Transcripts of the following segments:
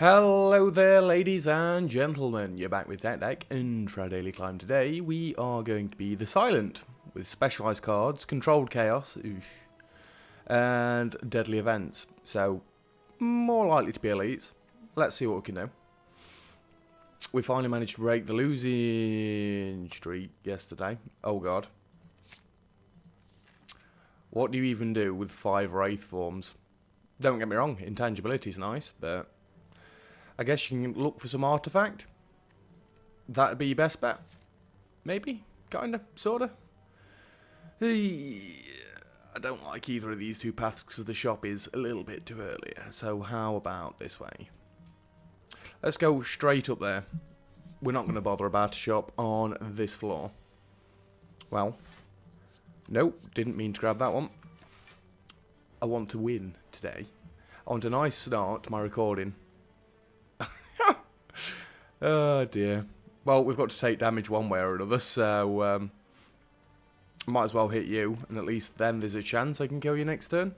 Hello there, ladies and gentlemen. You're back with Deck and for our daily climb today, we are going to be the Silent with specialised cards, controlled chaos, and deadly events. So, more likely to be elites. Let's see what we can do. We finally managed to break the losing streak yesterday. Oh god. What do you even do with 5 Wraith forms? Don't get me wrong, intangibility is nice, but I guess you can look for some artifact. That'd be your best bet. Maybe? Kinda? Sorta? I don't like either of these two paths because the shop is a little bit too early. So how about this way? Let's go straight up there. We're not going to bother about a shop on this floor. Well, nope, didn't mean to grab that one. I want to win today. I want a nice start to my recording. Oh dear. Well, we've got to take damage one way or another, so might as well hit you, and at least then there's a chance I can kill you next turn.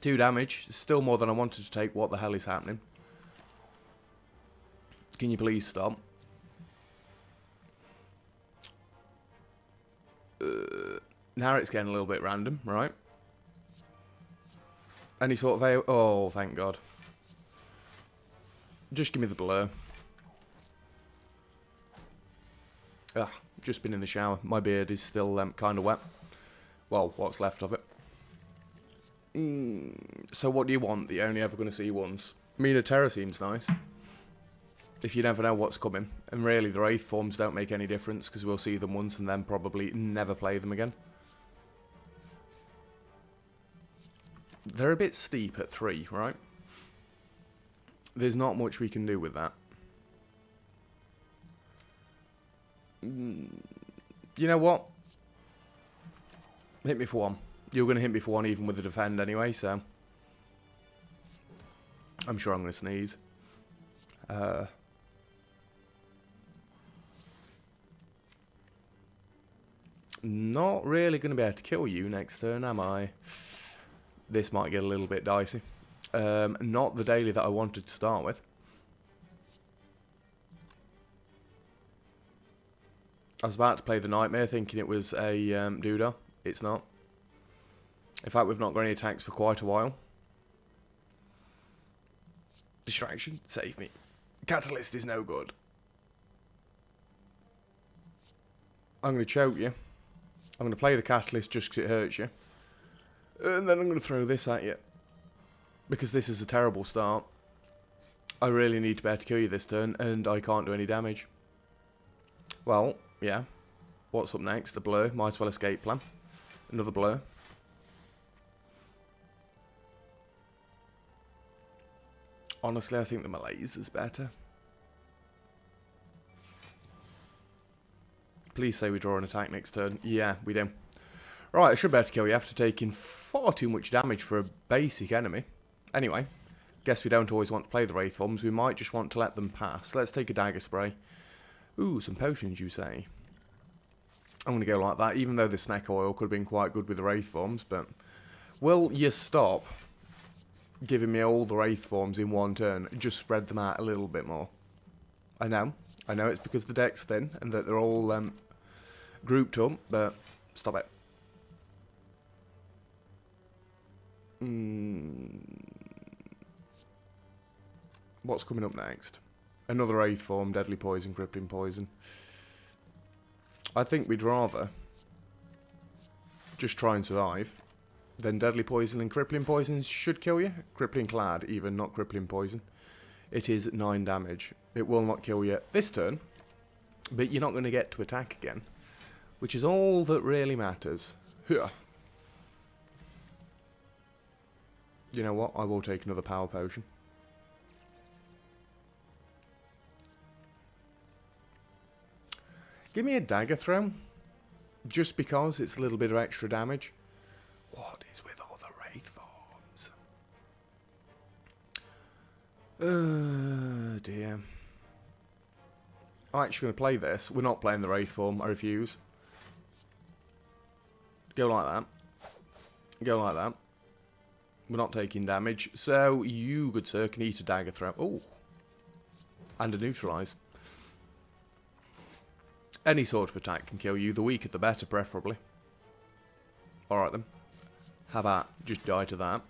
2 damage, still more than I wanted to take. What the hell is happening? Can you please stop? Now it's getting a little bit random, right? Any sort of oh, thank God. Just give me the blur. Ah, just been in the shower. My beard is still kind of wet. Well, what's left of it. So what do you want that you're only ever going to see once? Mina Terra seems nice. If you never know what's coming. And really, the Wraith forms don't make any difference because we'll see them once and then probably never play them again. They're a bit steep at 3, right? There's not much we can do with that. You know what? Hit me for 1. You're going to hit me for 1 even with the defend anyway, so I'm sure I'm going to sneeze. Not really going to be able to kill you next turn, am I? This might get a little bit dicey. Not the daily that I wanted to start with. I was about to play the Nightmare thinking it was a doodah. It's not. In fact, we've not got any attacks for quite a while. Distraction, save me. Catalyst is no good. I'm going to choke you. I'm going to play the Catalyst just because it hurts you. And then I'm going to throw this at you. Because this is a terrible start. I really need to be able to kill you this turn, and I can't do any damage. Well, yeah. What's up next? A blur. Might as well escape plan. Another blur. Honestly, I think the malaise is better. Please say we draw an attack next turn. Yeah, we do. Right, I should be able to kill you after taking far too much damage for a basic enemy. Anyway, guess we don't always want to play the Wraith forms. We might just want to let them pass. Let's take a dagger spray. Ooh, some potions, you say? I'm going to go like that, even though the snack oil could have been quite good with the Wraith forms, but will you stop giving me all the Wraith forms in one turn? Just spread them out a little bit more. I know it's because the deck's thin and that they're all grouped up, but stop it. What's coming up next? Another Wraith form, Deadly Poison, Crippling Poison. I think we'd rather just try and survive. Then Deadly Poison and Crippling Poison should kill you. Crippling Clad, even, not Crippling Poison. It is 9 damage. It will not kill you this turn, but you're not going to get to attack again, which is all that really matters. Huh. You know what? I will take another power potion. Give me a dagger throw. Just because it's a little bit of extra damage. What is with all the Wraith forms? Oh dear. I'm actually going to play this. We're not playing the Wraith form. I refuse. Go like that. Go like that. We're not taking damage. So you, good sir, can eat a dagger throw. Oh. And a neutralise. Any sort of attack can kill you. The weaker the better, preferably. Alright then. How about just die to that?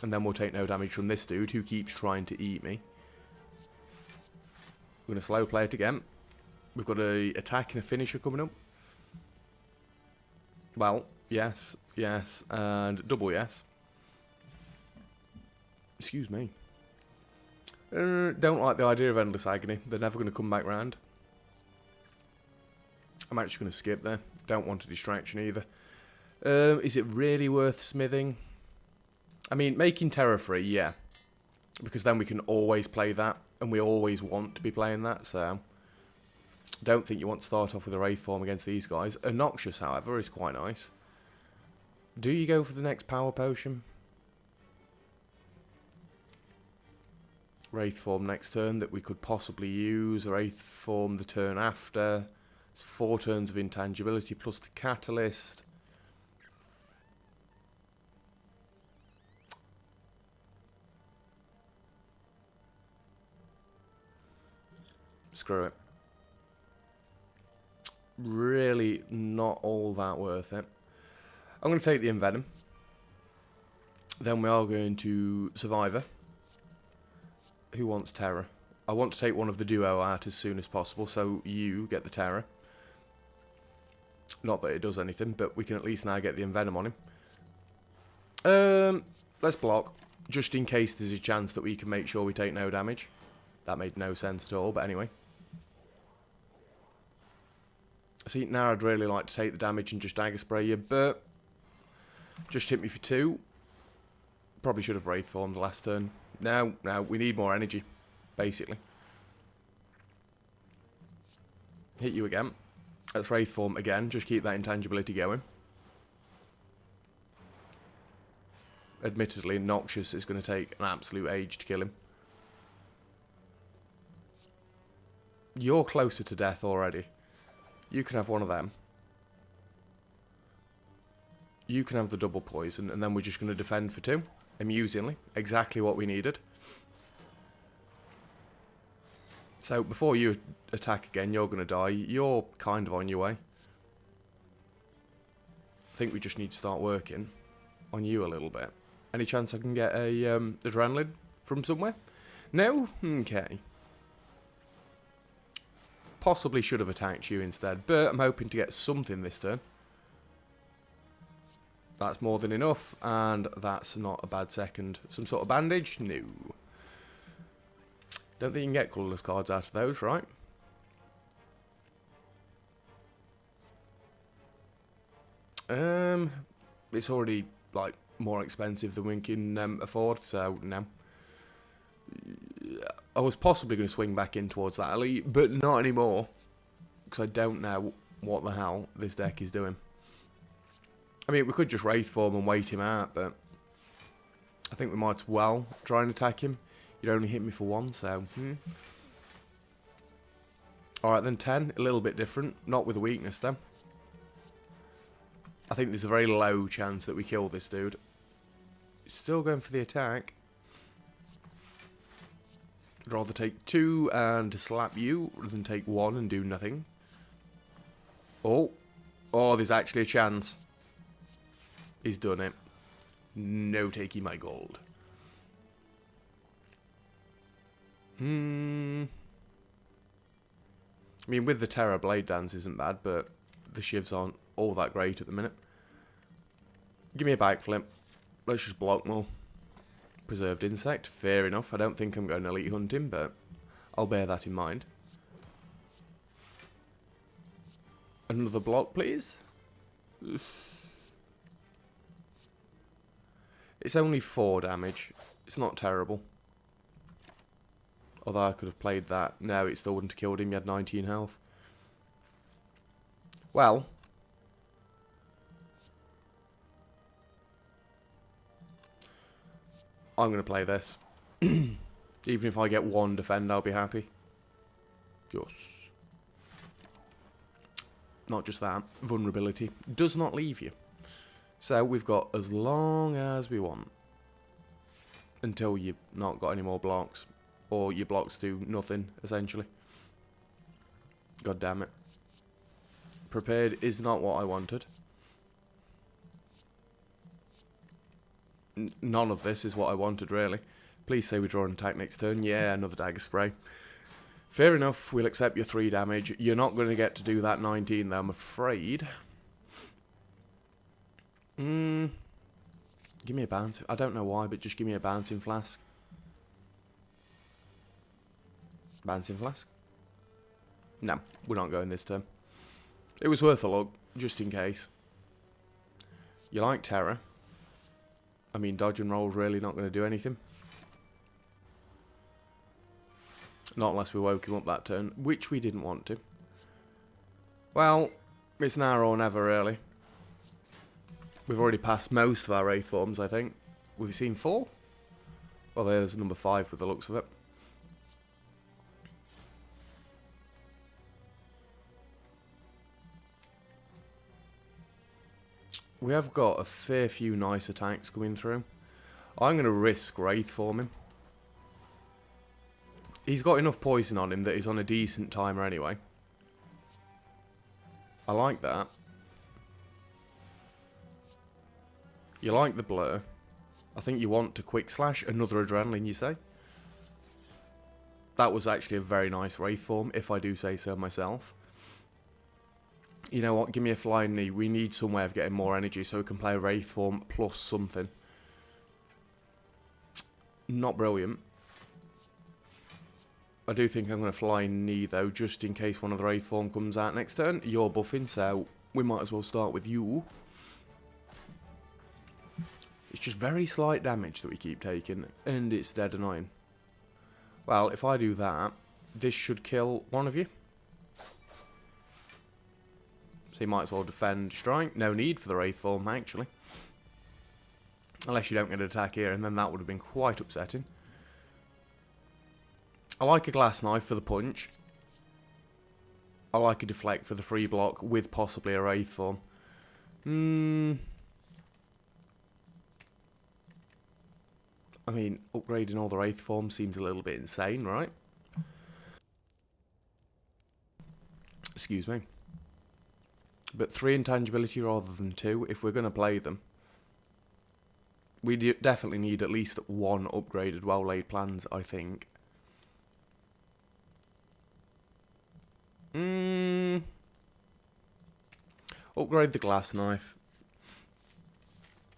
And then we'll take no damage from this dude who keeps trying to eat me. We're going to slow play it again. We've got a attack and a finisher coming up. Well, yes, yes, and double yes. Excuse me. Don't like the idea of endless agony. They're never going to come back round. I'm actually going to skip there. Don't want a distraction either. Is it really worth smithing? I mean, making terror free, yeah. Because then we can always play that. And we always want to be playing that, so... Don't think you want to start off with a Wraith form against these guys. Noxious, however, is quite nice. Do you go for the next power potion? Wraith form next turn that we could possibly use. Wraith form the turn after. It's 4 turns of intangibility plus the catalyst. Screw it. Really not all that worth it. I'm going to take the Envenom. Then we are going to Survivor. Who wants Terror? I want to take one of the duo out as soon as possible, so you get the Terror. Not that it does anything, but we can at least now get the Envenom on him. Let's block, just in case there's a chance that we can make sure we take no damage. That made no sense at all, but anyway. See, now I'd really like to take the damage and just dagger spray you, but just hit me for 2. Probably should have Wraith formed the last turn. No, we need more energy, basically. Hit you again. Let's Wraith form again, just keep that intangibility going. Admittedly, Noxious is going to take an absolute age to kill him. You're closer to death already. You can have one of them. You can have the double poison, and then we're just going to defend for 2. Amusingly. Exactly what we needed. So, before you attack again, you're going to die. You're kind of on your way. I think we just need to start working on you a little bit. Any chance I can get a adrenaline from somewhere? No? Okay. Possibly should have attacked you instead, but I'm hoping to get something this turn. That's more than enough, and that's not a bad second. Some sort of bandage? No. Don't think you can get colourless cards out of those, right? It's already, like, more expensive than we can afford, so no. I was possibly going to swing back in towards that elite, but not anymore. Because I don't know what the hell this deck is doing. I mean, we could just Wraith form and wait him out, but I think we might as well try and attack him. You'd only hit me for 1, so... Alright then, 10. A little bit different. Not with a weakness, though. I think there's a very low chance that we kill this dude. Still going for the attack. I'd rather take 2 and slap you rather than take 1 and do nothing. Oh. Oh, there's actually a chance. He's done it. No taking my gold. I mean, with the Terror, Blade Dance isn't bad, but the shivs aren't all that great at the minute. Give me a backflip. Let's just block more. Preserved Insect, fair enough. I don't think I'm going elite hunting, but I'll bear that in mind. Another block, please. It's only 4 damage. It's not terrible. Although I could have played that. No, it still wouldn't have killed him. He had 19 health. Well. I'm going to play this. Even if I get 1 defend, I'll be happy. Yes. Not just that. Vulnerability does not leave you. So we've got as long as we want. until you've not got any more blocks. Or your blocks do nothing, essentially. God damn it. Prepared is not what I wanted. None of this is what I wanted, really. Please say we draw an attack next turn. Yeah, another dagger spray. Fair enough, we'll accept your 3 damage. You're not going to get to do that 19, though, I'm afraid. Give me a bounce. I don't know why, but just give me a bouncing flask. Bouncing flask? No, we're not going this turn. It was worth a look, just in case. You like terror? I mean, dodge and roll's really not going to do anything. Not unless we woke him up that turn, which we didn't want to. Well, it's now or never, really. We've already passed most of our Wraith forms, I think. We've seen 4? Well, there's number 5 with the looks of it. We have got a fair few nice attacks coming through. I'm going to risk Wraith forming. He's got enough poison on him that he's on a decent timer anyway. I like that. You like the blur. I think you want to quick slash. Another adrenaline, you say? That was actually a very nice Wraith form, if I do say so myself. You know what? Give me a flying knee. We need some way of getting more energy so we can play a Wraith form plus something. Not brilliant. I do think I'm going to flying knee, though, just in case one of the Wraith form comes out next turn. You're buffing, so we might as well start with you. It's just very slight damage that we keep taking, and it's dead annoying. Well, if I do that, this should kill one of you. So you might as well defend, strike. No need for the Wraith form, actually. Unless you don't get an attack here, and then that would have been quite upsetting. I like a glass knife for the punch. I like a deflect for the free block with possibly a Wraith form. I mean, upgrading all the Wraith forms seems a little bit insane, right? Excuse me. But 3 intangibility rather than 2, if we're going to play them. We definitely need at least 1 upgraded well-laid plans, I think. Upgrade the glass knife.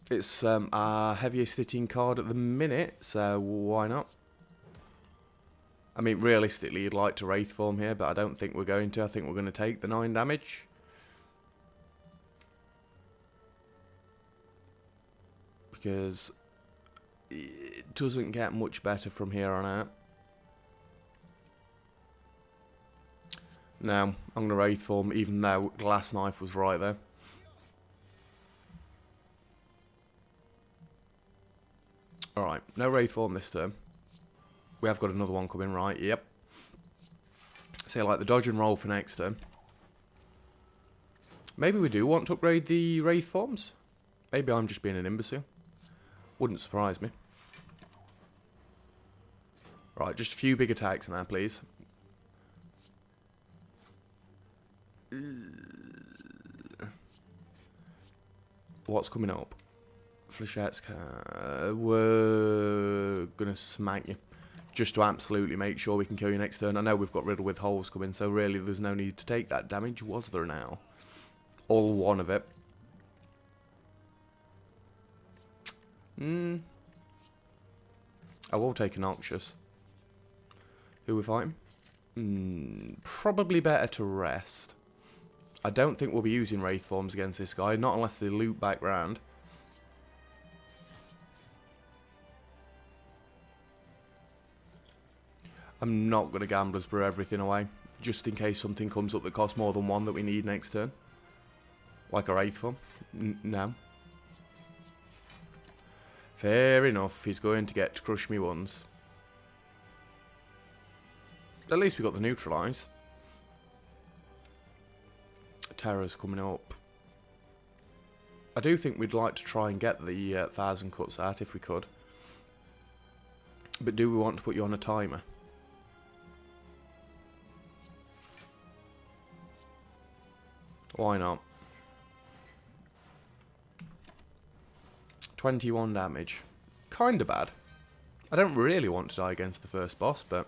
It's our heaviest hitting card at the minute, so why not? I mean, realistically, you'd like to Wraith form here, but I don't think we're going to. I think we're going to take the 9 damage. Because it doesn't get much better from here on out. Now, I'm going to Wraith form, even though glass knife was right there. Alright, no Wraith form this turn. We have got another one coming, right? Yep. So, like the dodge and roll for next turn. Maybe we do want to upgrade the Wraith forms. Maybe I'm just being an imbecile. Wouldn't surprise me. Right, just a few big attacks now, please. What's coming up? Flechette's we're gonna smack you. Just to absolutely make sure we can kill you next turn. I know we've got riddle with holes coming, so really there's no need to take that damage, was there now? All 1 of it. I will take a Noxious. Who we fighting? Probably better to rest. I don't think we'll be using Wraith forms against this guy, not unless they loop back round. I'm not going to Gambler's Brew everything away, just in case something comes up that costs more than 1 that we need next turn. Like a Wraith form. No. Fair enough, he's going to get to crush me once. At least we got the neutralise. Terror's coming up. I do think we'd like to try and get the 1000 cuts out if we could. But do we want to put you on a timer? Why not? 21 damage. Kinda bad. I don't really want to die against the first boss, but...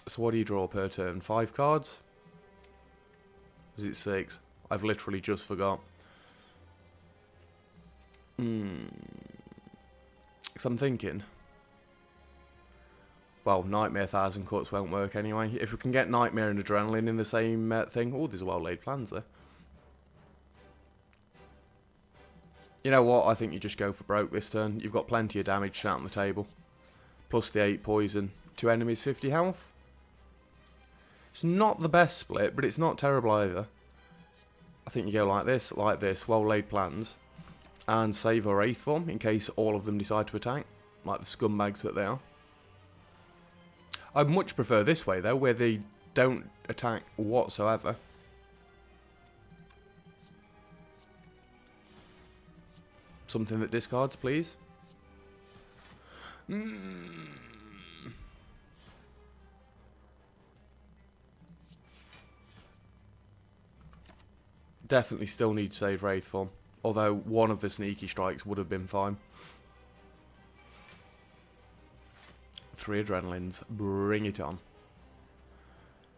So what do you draw per turn? 5 cards? Is it 6? I've literally just forgot. Because I'm thinking... Well, Nightmare 1000 Cuts won't work anyway. If we can get Nightmare and Adrenaline in the same thing... Oh, there's well-laid plans there. You know what? I think you just go for broke this turn. You've got plenty of damage out on the table. Plus the 8 poison. 2 enemies, 50 health. It's not the best split, but it's not terrible either. I think you go like this, well-laid plans. And save a Wraith form in case all of them decide to attack. Like the scumbags that they are. I'd much prefer this way though, where they don't attack whatsoever. Something that discards, please. Definitely still need to save Wraith form. Although one of the sneaky strikes would have been fine. 3 adrenalines. Bring it on.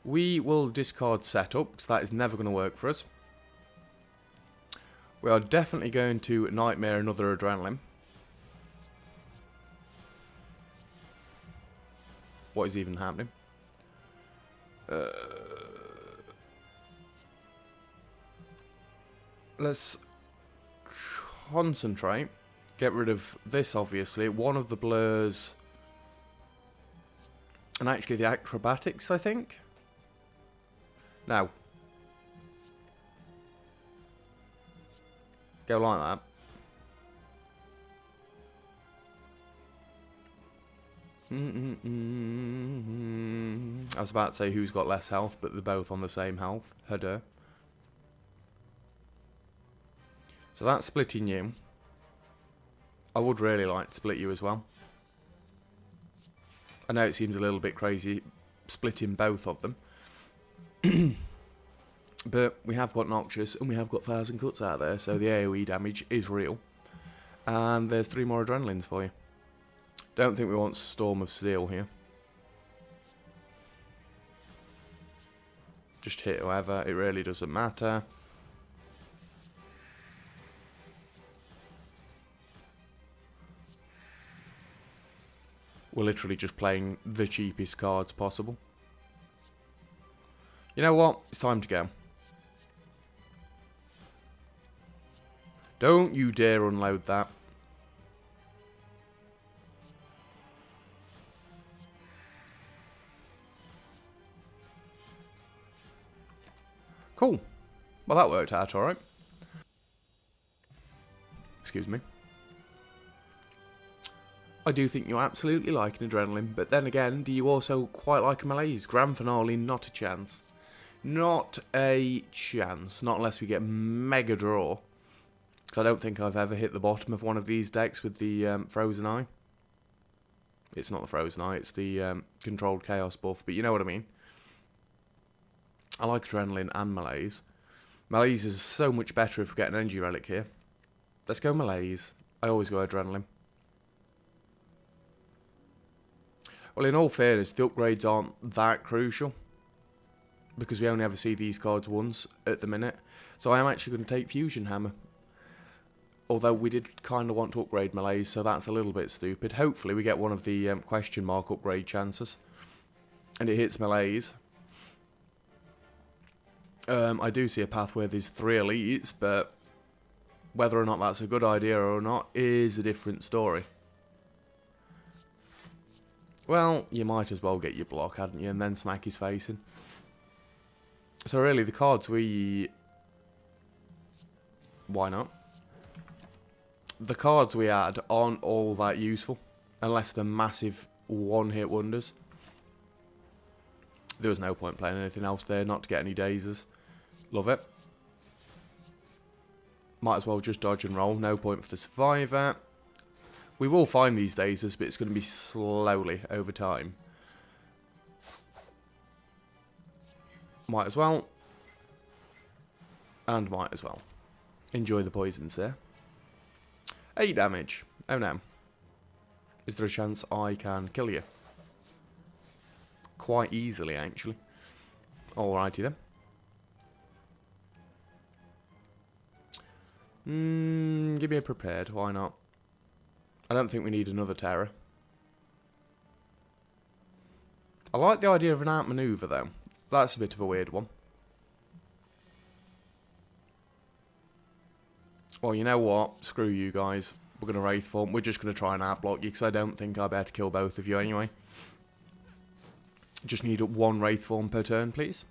We will discard setup, because that is never going to work for us. We are definitely going to Nightmare another adrenaline. What is even happening? Let's concentrate. Get rid of this, obviously. One of the blurs. And actually the acrobatics, I think. Now. Go like that. I was about to say who's got less health, but they're both on the same health. Header. So that's splitting you. I would really like to split you as well. I know it seems a little bit crazy splitting both of them. But we have got Noxious and we have got 1000 Cuts out there, so the AoE damage is real. And there's 3 more adrenalines for you. Don't think we want Storm of Steel here. Just hit whoever, it really doesn't matter. We're literally just playing the cheapest cards possible. You know what? It's time to go. Don't you dare unload that. Cool. Well, that worked out alright. Excuse me. I do think you absolutely like an adrenaline, but then again, do you also quite like a malaise? Grand finale, not a chance. Not a chance. Not unless we get mega draw. Because I don't think I've ever hit the bottom of one of these decks with the Frozen Eye. It's not the Frozen Eye, it's the Controlled Chaos buff, but you know what I mean. I like adrenaline and malaise. Malaise is so much better if we get an energy relic here. Let's go malaise. I always go adrenaline. Well, in all fairness, the upgrades aren't that crucial. Because we only ever see these cards once at the minute. So I am actually going to take Fusion Hammer. Although we did kind of want to upgrade malaise, so that's a little bit stupid. Hopefully we get one of the question mark upgrade chances. And it hits malaise. I do see a path where there's 3 elites, but whether or not that's a good idea or not is a different story. Well, you might as well get your block, hadn't you, and then smack his face in. So really, the cards we... Why not? The cards we add aren't all that useful, unless they're massive one-hit wonders. There was no point playing anything else there, not to get any dazes. Love it. Might as well just dodge and roll. No point for the survivor. We will find these daisies, but it's going to be slowly over time. Might as well. And might as well. Enjoy the poisons there. 8 damage. Oh no. Is there a chance I can kill you? Quite easily, actually. Alrighty then. Give me a prepared. Why not? I don't think we need another terror. I like the idea of an outmaneuver, though. That's a bit of a weird one. Well, you know what? Screw you guys. We're going to Wraith form. We're just going to try and outblock you, because I don't think I'll be able to kill both of you anyway. Just need 1 Wraith form per turn, please.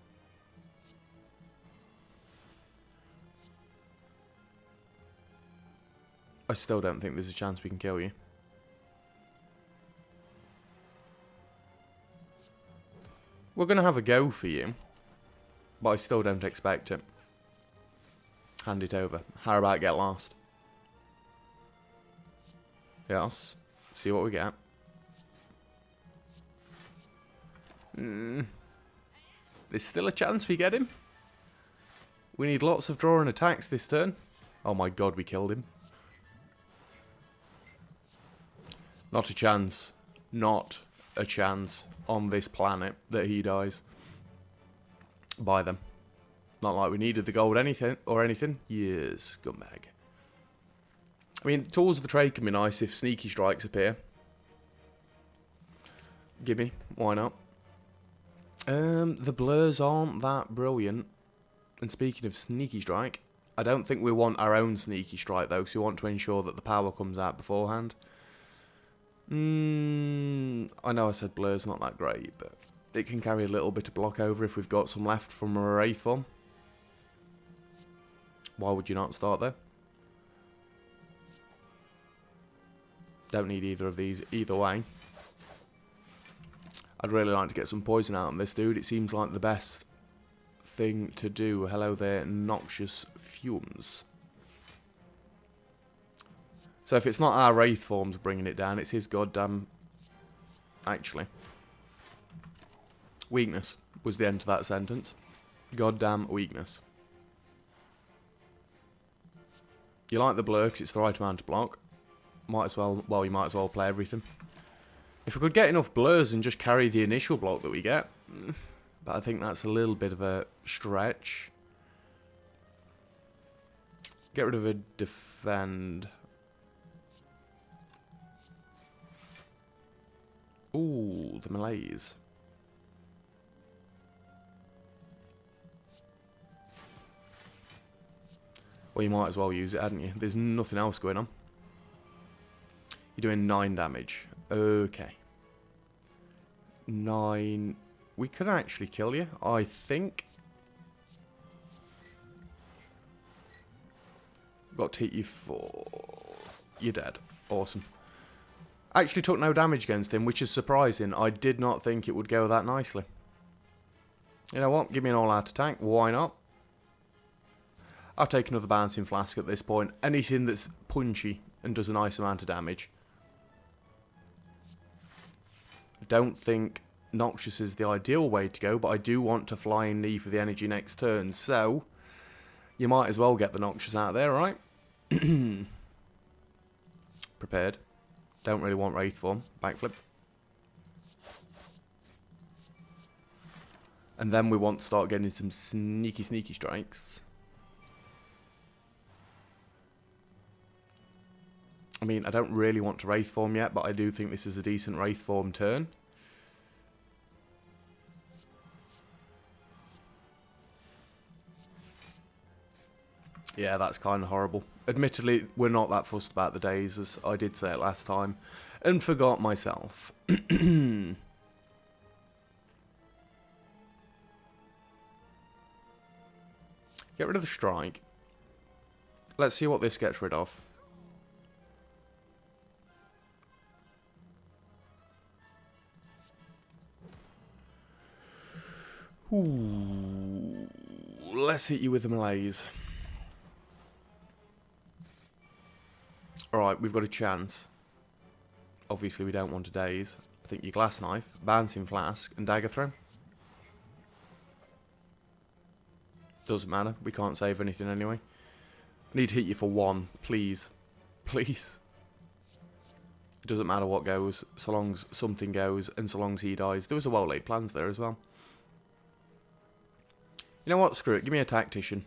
I still don't think there's a chance we can kill you. We're going to have a go for you, but I still don't expect it. Hand it over. How about get lost? Yes. See what we get. There's still a chance we get him. We need lots of drawing attacks this turn. Oh my god, we killed him. Not a chance. Not a chance on this planet that he dies. By them. Not like we needed the gold or anything. Yes, scumbag. I mean, tools of the trade can be nice if sneaky strikes appear. Gimme, why not? The blurs aren't that brilliant. And speaking of sneaky strike, I don't think we want our own sneaky strike though, because we want to ensure that the power comes out beforehand. I know I said blur's not that great, but it can carry a little bit of block over if we've got some left from a Wraith form. Why would you not start there? Don't need either of these either way. I'd really like to get some poison out on this dude. It seems like the best thing to do. Hello there, noxious fumes. So if it's not our Wraith forms bringing it down, it's his goddamn... Actually. Weakness was the end to that sentence. Goddamn weakness. You like the blur because it's the right amount to block. Might as well, well, you might as well play everything. If we could get enough blurs and just carry the initial block that we get. But I think that's a little bit of a stretch. Get rid of a defend. Ooh, the malaise. Well, you might as well use it, hadn't you? There's nothing else going on. You're doing 9 damage. Okay. 9. We could actually kill you, I think. Got to hit you for... You're dead. Awesome. Actually took no damage against him, which is surprising. I did not think it would go that nicely. You know what? Give me an all-out attack. Why not? I'll take another bouncing flask at this point. Anything that's punchy and does a nice amount of damage. I don't think Noxious is the ideal way to go, but I do want to fly and knee for the energy next turn, so you might as well get the Noxious out there, right? Prepared. Don't really want Wraith form. Backflip. And then we want to start getting some sneaky strikes. I mean, I don't really want to Wraith form yet, but I do think this is a decent Wraith form turn. Yeah, that's kind of horrible. Admittedly, we're not that fussed about the days, as I did say it last time, and forgot myself. Get rid of the strike. Let's see what this gets rid of. Ooh, let's hit you with the malaise. Alright, we've got a chance. Obviously, we don't want to daze. I think your glass knife, bouncing flask, and dagger throw. Doesn't matter. We can't save anything anyway. I need to hit you for 1, please. Please. It doesn't matter what goes, so long as something goes, and so long as he dies. There was a well-laid plans there as well. You know what? Screw it. Give me a tactician.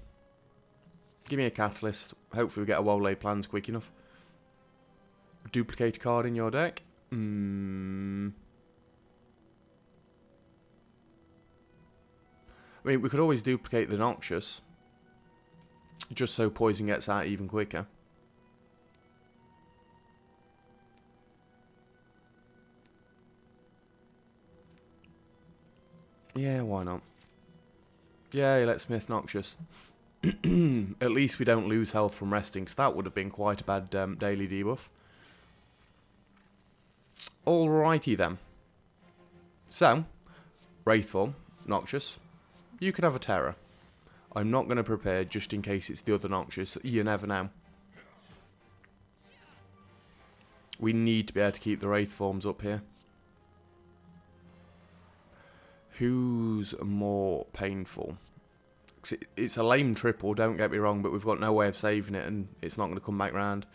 Give me a catalyst. Hopefully we get a well-laid plans quick enough. Duplicate a card in your deck. I mean, we could always duplicate the Noxious. Just so poison gets out even quicker. Yeah, why not? Yeah, let's Smith Noxious. At least we don't lose health from resting, because that would have been quite a bad daily debuff. Alrighty then. So, Wraithform, Noxious. You could have a Terror. I'm not going to prepare just in case it's the other Noxious. You never know. We need to be able to keep the Wraithforms up here. Who's more painful? It's a lame triple, don't get me wrong, but we've got no way of saving it and it's not going to come back round.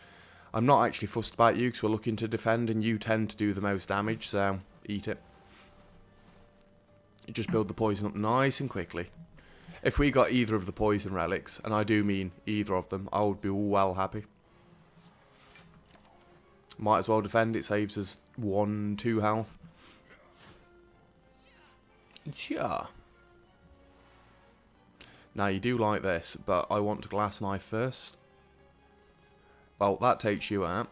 I'm not actually fussed about you because we're looking to defend and you tend to do the most damage, so eat it. You just build the poison up nice and quickly. If we got either of the poison relics, and I do mean either of them, I would be well happy. Might as well defend, it saves us 1-2 health. Yeah. Now you do like this, but I want to glass knife first. Well, that takes you out.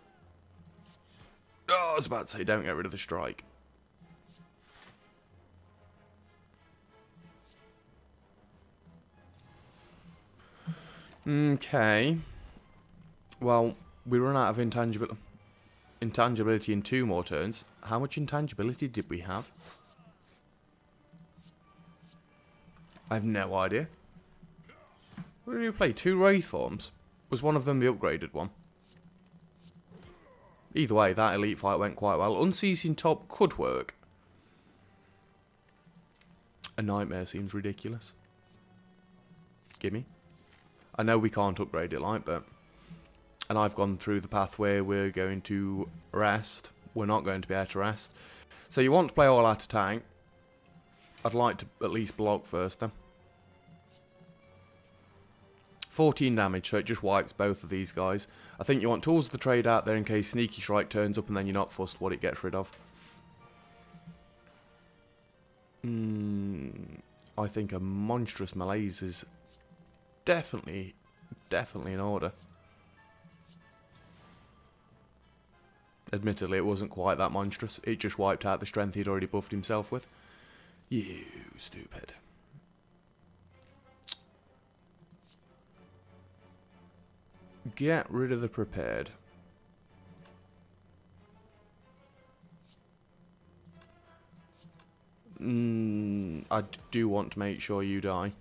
Oh, I was about to say, don't get rid of the strike. Okay. Well, we run out of intangibility in 2 more turns. How much intangibility did we have? I have no idea. What did we play? 2 Wraithforms? Was one of them the upgraded one? Either way, that elite fight went quite well. Unceasing Top could work. A Nightmare seems ridiculous. Gimme. I know we can't upgrade it like, but... And I've gone through the path where we're going to rest. We're not going to be able to rest. So you want to play all out attack. I'd like to at least block first then. 14 damage, so it just wipes both of these guys. I think you want Tools of the Trade out there in case Sneaky Strike turns up and then you're not fussed what it gets rid of. I think a Monstrous Malaise is definitely in order. Admittedly, it wasn't quite that monstrous. It just wiped out the strength he'd already buffed himself with. You stupid. Get rid of the prepared. I do want to make sure you die.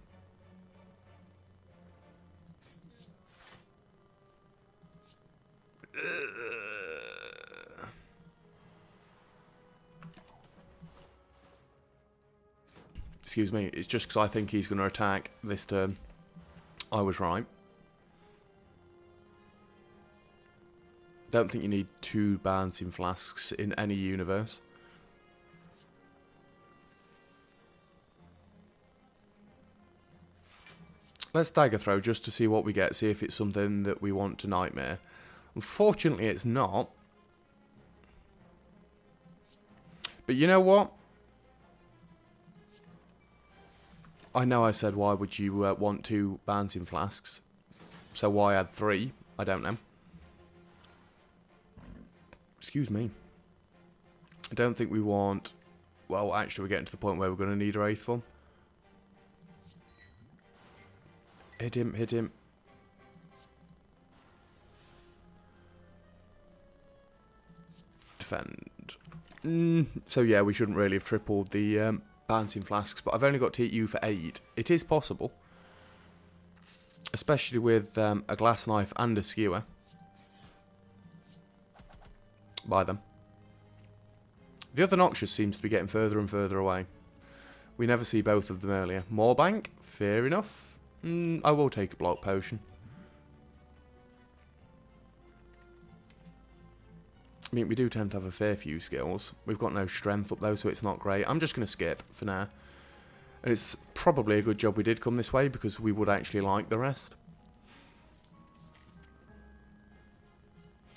Excuse me, it's just because I think he's going to attack this turn. I was right. Don't think you need 2 bouncing flasks in any universe. Let's dagger throw just to see what we get, see if it's something that we want to nightmare. Unfortunately, it's not. But you know what? I know I said why would you want 2 bouncing flasks. So why add 3? I don't know. Excuse me. I don't think we want... Well, actually, we're getting to the point where we're going to need a Wraithform. Hit him, hit him. Defend. So yeah, we shouldn't really have tripled the bouncing flasks, but I've only got to hit you for 8. It is possible. Especially with a glass knife and a skewer. by them. The other Noxious seems to be getting further and further away. We never see both of them earlier. Moorbank? Fair enough. I will take a block potion. I mean, we do tend to have a fair few skills. We've got no strength up though, so it's not great. I'm just going to skip for now. And it's probably a good job we did come this way, because we would actually like the rest.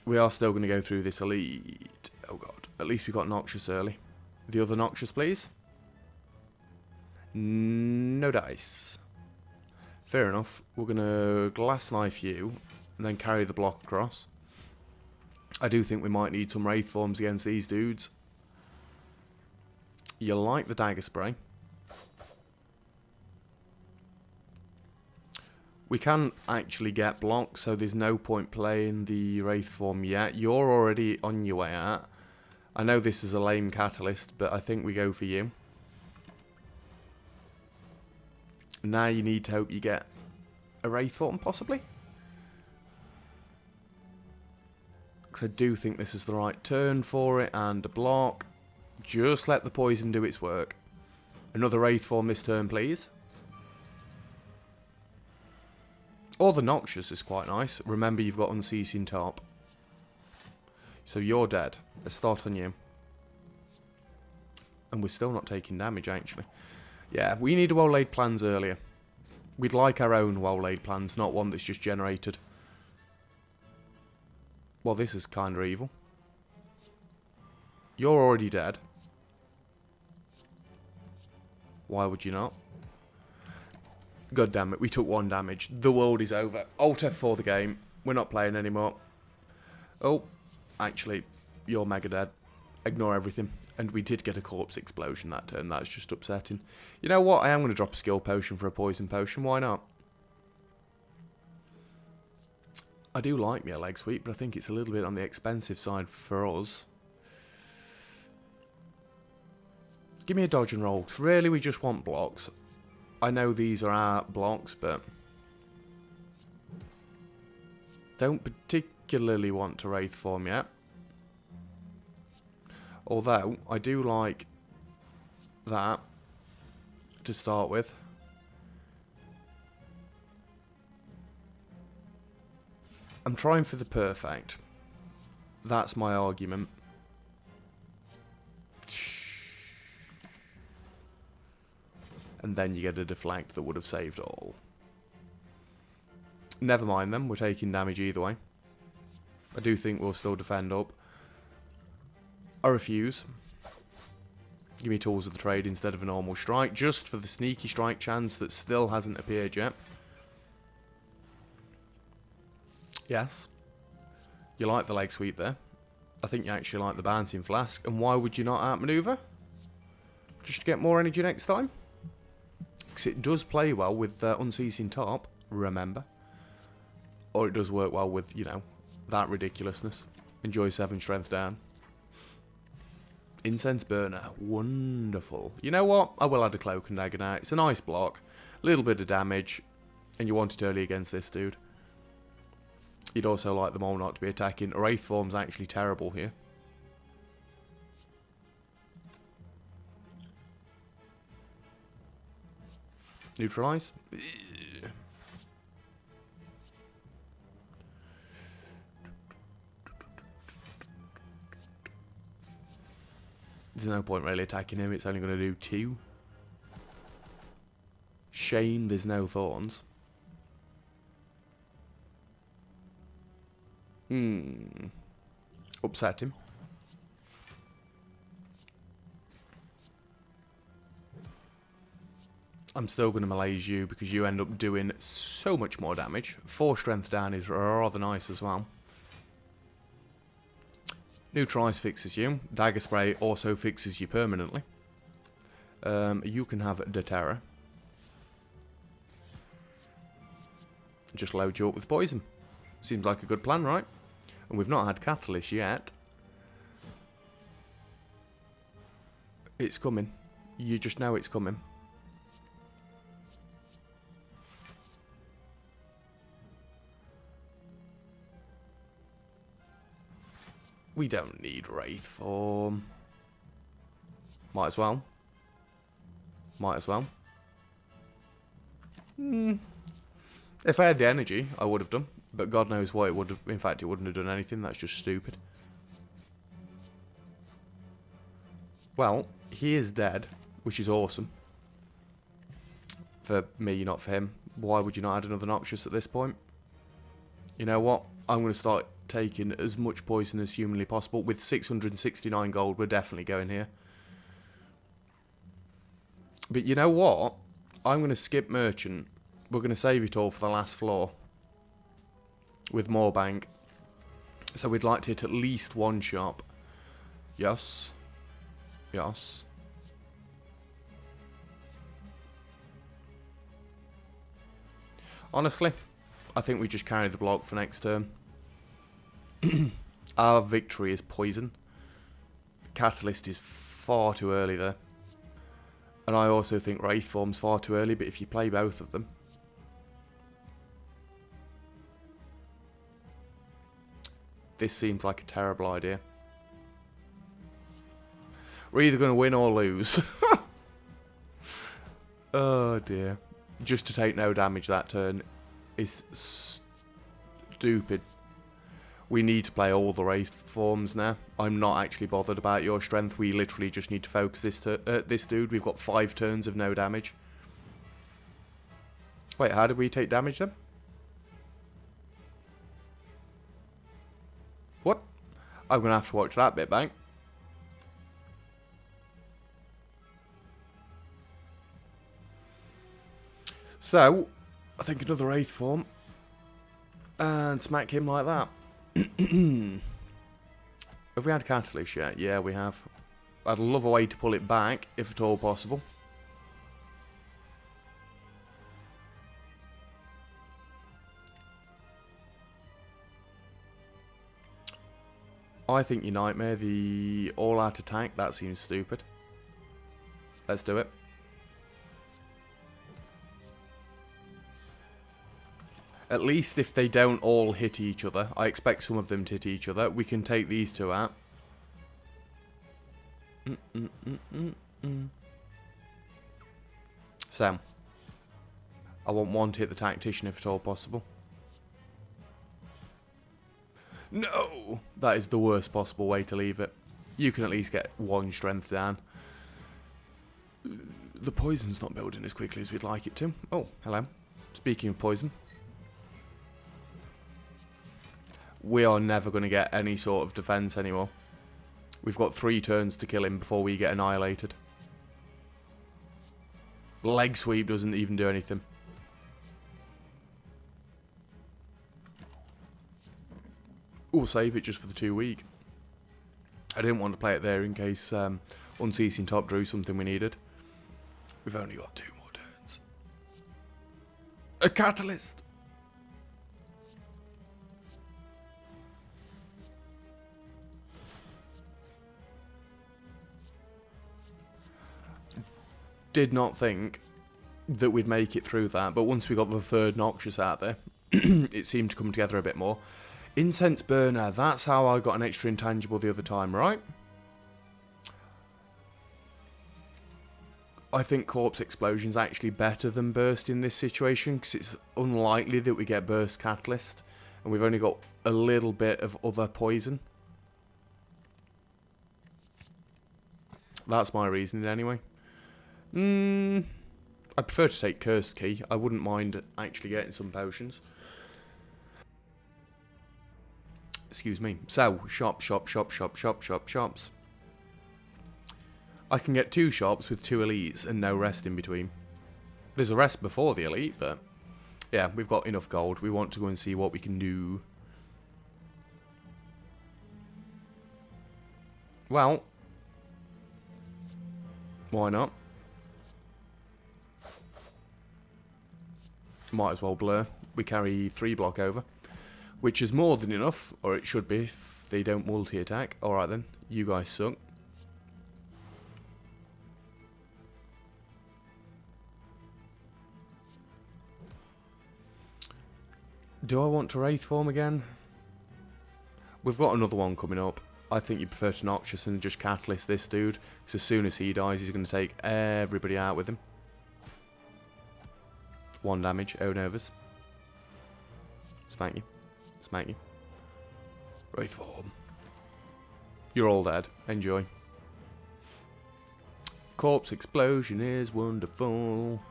We are still going to go through this elite. Oh god. At least we got Noxious early. The other Noxious, please. No dice. Fair enough. We're going to glass knife you, and then carry the block across. I do think we might need some Wraith forms against these dudes. You like the dagger spray. We can actually get blocked, so there's no point playing the Wraith form yet. You're already on your way out. I know this is a lame catalyst, but I think we go for you. Now you need to hope you get a Wraith form, possibly. Because I do think this is the right turn for it, and a block. Just let the poison do its work. Another Wraith form this turn, please. Or the Noxious is quite nice. Remember, you've got Unceasing top. So you're dead. Let's start on you. And we're still not taking damage, actually. Yeah, we need well-laid plans earlier. We'd like our own well-laid plans, not one that's just generated. Well, this is kind of evil. You're already dead. Why would you not? God damn it, we took 1 damage. The world is over. Alt F4 the game. We're not playing anymore. Oh, actually, you're mega dead. Ignore everything. And we did get a corpse explosion that turn. That's just upsetting. You know what? I am going to drop a skill potion for a poison potion. Why not? I do like me a leg sweep, but I think it's a little bit on the expensive side for us. Give me a dodge and roll. 'Cause really, we just want blocks. I know these are our blocks, but don't particularly want to Wraith form yet. Although, I do like that to start with. I'm trying for the perfect. That's my argument. And then you get a deflect that would have saved all. Never mind them, we're taking damage either way. I do think we'll still defend up. I refuse. Give me tools of the trade instead of a normal strike, just for the sneaky strike chance that still hasn't appeared yet. Yes. You like the leg sweep there. I think you actually like the bouncing flask. And why would you not outmaneuver? Just to get more energy next time? Because it does play well with Unceasing top, remember. Or it does work well with, you know, that ridiculousness. Enjoy 7 strength down. Incense burner, wonderful. You know what? I will add a cloak and dagger now. It's a nice block, a little bit of damage, and you want it early against this dude. You'd also like them all not to be attacking. Wraith form's actually terrible here. Neutralize. There's no point really attacking him, it's only going to do 2. Shame there's no thorns. Upset him. I'm still going to malaise you because you end up doing so much more damage. 4 strength down is rather nice as well. Neutralize fixes you. Dagger spray also fixes you permanently. You can have Deterra. Just load you up with poison. Seems like a good plan, right? And we've not had Catalyst yet. It's coming. You just know it's coming. We don't need Wraith form. Might as well. Might as well. If I had the energy, I would have done. But God knows what it would have. In fact, it wouldn't have done anything. That's just stupid. Well, he is dead, which is awesome. For me, not for him. Why would you not add another Noxious at this point? You know what? I'm going to start taking as much poison as humanly possible. With 669 gold, we're definitely going here. But you know what? I'm going to skip Merchant. We're going to save it all for the last floor. With more bank. So we'd like to hit at least one shop. Yes. Yes. Honestly, I think we just carry the block for next turn. Our victory is poison. Catalyst is far too early there. And I also think Wraith form's far too early, but if you play both of them... This seems like a terrible idea. We're either going to win or lose. Oh dear. Just to take no damage that turn is stupid. We need to play all the Wraith forms now. I'm not actually bothered about your strength. We literally just need to focus this dude. We've got 5 turns of no damage. Wait, how did we take damage then? What? I'm going to have to watch that bit back. So, I think another Wraith form. And smack him like that. Have we had Catalyst yet? Yeah, we have. I'd love a way to pull it back, if at all possible. I think your Nightmare, the all-out attack, that seems stupid. Let's do it. At least if they don't all hit each other, I expect some of them to hit each other, we can take these two out. So, I want one to hit the Tactician if at all possible. No! That is the worst possible way to leave it. You can at least get one strength down. The poison's not building as quickly as we'd like it to. Oh, hello. Speaking of poison. We are never going to get any sort of defense anymore. We've got 3 turns to kill him before we get annihilated. Leg sweep doesn't even do anything. We'll save it just for the 2 week. I didn't want to play it there in case Unceasing Top drew something we needed. We've only got 2 more turns. A Catalyst! Did not think that we'd make it through that, but once we got the 3rd Noxious out there, it seemed to come together a bit more. Incense Burner, that's how I got an extra intangible the other time, right? I think Corpse Explosion's actually better than Burst in this situation, because it's unlikely that we get Burst Catalyst, and we've only got a little bit of other poison. That's my reasoning anyway. I prefer to take Cursed Key. I wouldn't mind actually getting some potions. Excuse me. So, shops. I can get 2 shops with 2 elites and no rest in between. There's a rest before the elite, but yeah, we've got enough gold. We want to go and see what we can do. Well, why not? Might as well blur. We carry 3 block over, which is more than enough, or it should be if they don't multi-attack. Alright then, you guys suck. Do I want to Wraith form again? We've got another one coming up. I think you prefer to Noxious and just Catalyst this dude. Because as soon as he dies, he's going to take everybody out with him. 1 damage, Onovas. Smack you. Smack you. Wraith form. You're all dead. Enjoy. Corpse explosion is wonderful.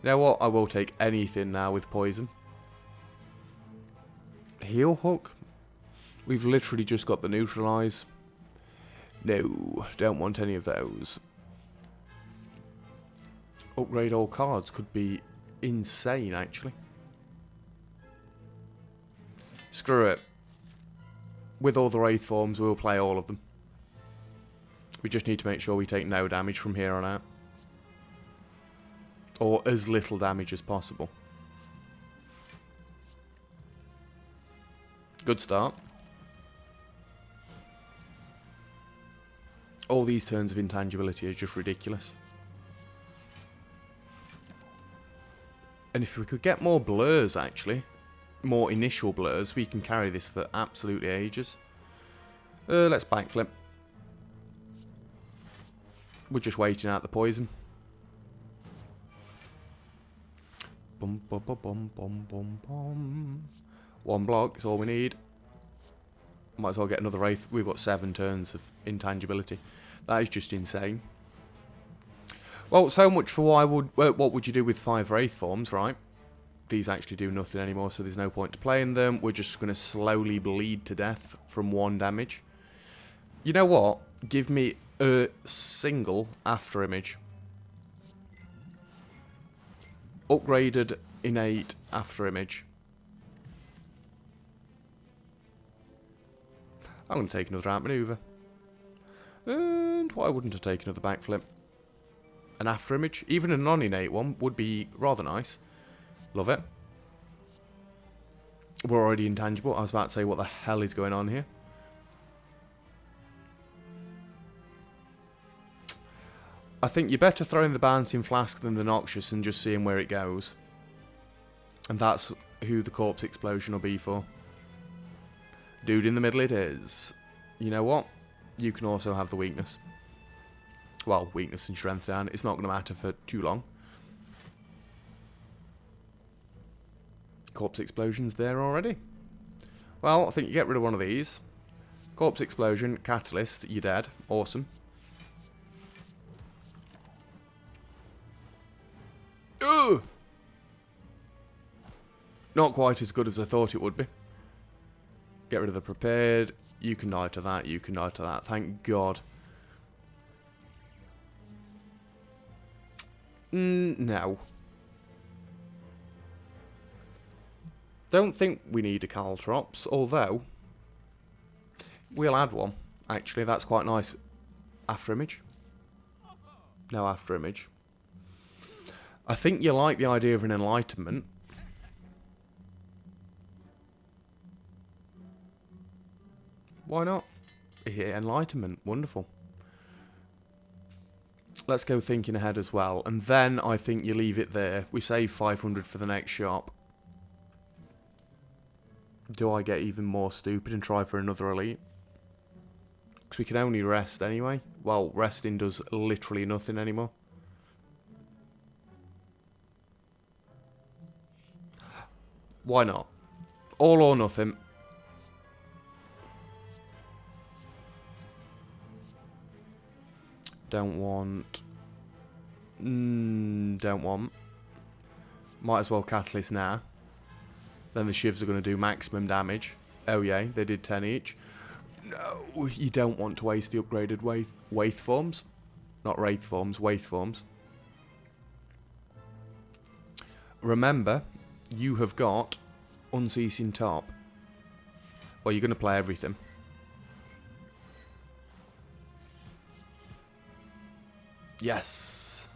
You know what? I will take anything now with poison. Heal hook? We've literally just got the neutralize. No, don't want any of those. Upgrade all cards could be insane, actually. Screw it. With all the Wraith forms, we'll play all of them. We just need to make sure we take no damage from here on out. Or as little damage as possible. Good start. All these turns of intangibility are just ridiculous. And if we could get more blurs, actually, more initial blurs, we can carry this for absolutely ages. Let's backflip. We're just waiting out the poison. Bum, bum, bum, bum, bum, bum, bum. 1 block is all we need. Might as well get another Wraith. We've got 7 turns of intangibility. That is just insane. Well, so much for what would you do with 5 Wraith forms, right? These actually do nothing anymore, so there's no point to playing them. We're just going to slowly bleed to death from 1 damage. You know what? Give me a single after image. Upgraded innate after image. I'm going to take another outmaneuver. And why wouldn't I take another backflip? An after image, even a non-innate one, would be rather nice. Love it. We're already intangible. I was about to say, what the hell is going on here? I think you're better throwing the Bouncing Flask than the Noxious and just seeing where it goes. And that's who the Corpse Explosion will be for. Dude in the middle it is. You know what? You can also have the weakness. Well, weakness and strength down. It's not going to matter for too long. Corpse Explosion's there already. Well, I think you get rid of one of these. Corpse Explosion, Catalyst, you're dead. Awesome. Ugh! Not quite as good as I thought it would be. Get rid of the prepared. You can die to that. You can die to that. Thank God. No. Don't think we need a Caltrops, although we'll add one. Actually, that's quite nice. After image? No after image. I think you like the idea of an enlightenment. Why not? Yeah, enlightenment. Wonderful. Let's go thinking ahead as well. And then I think you leave it there. We save 500 for the next shop. Do I get even more stupid and try for another elite? Because we can only rest anyway. Well, resting does literally nothing anymore. Why not? All or nothing. Don't want. Don't want. Might as well Catalyst now. Then the Shivs are going to do maximum damage. Oh yeah, they did 10 each. No, you don't want to waste the upgraded Wraith forms. Not Wraith forms, Wraith forms. Remember, you have got Unceasing Top. Well, you're going to play everything. Yes.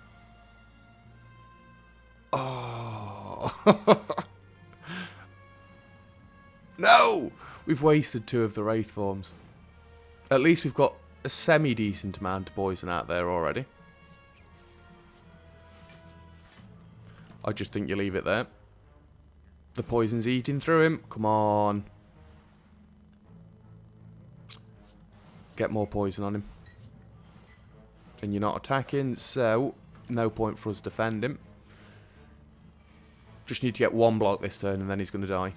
Oh. No! We've wasted 2 of the Wraith forms. At least we've got a semi-decent amount of poison out there already. I just think you leave it there. The poison's eating through him. Come on. get more poison on him. And you're not attacking, so no point for us defending him. Just need to get one block this turn and then he's going to die.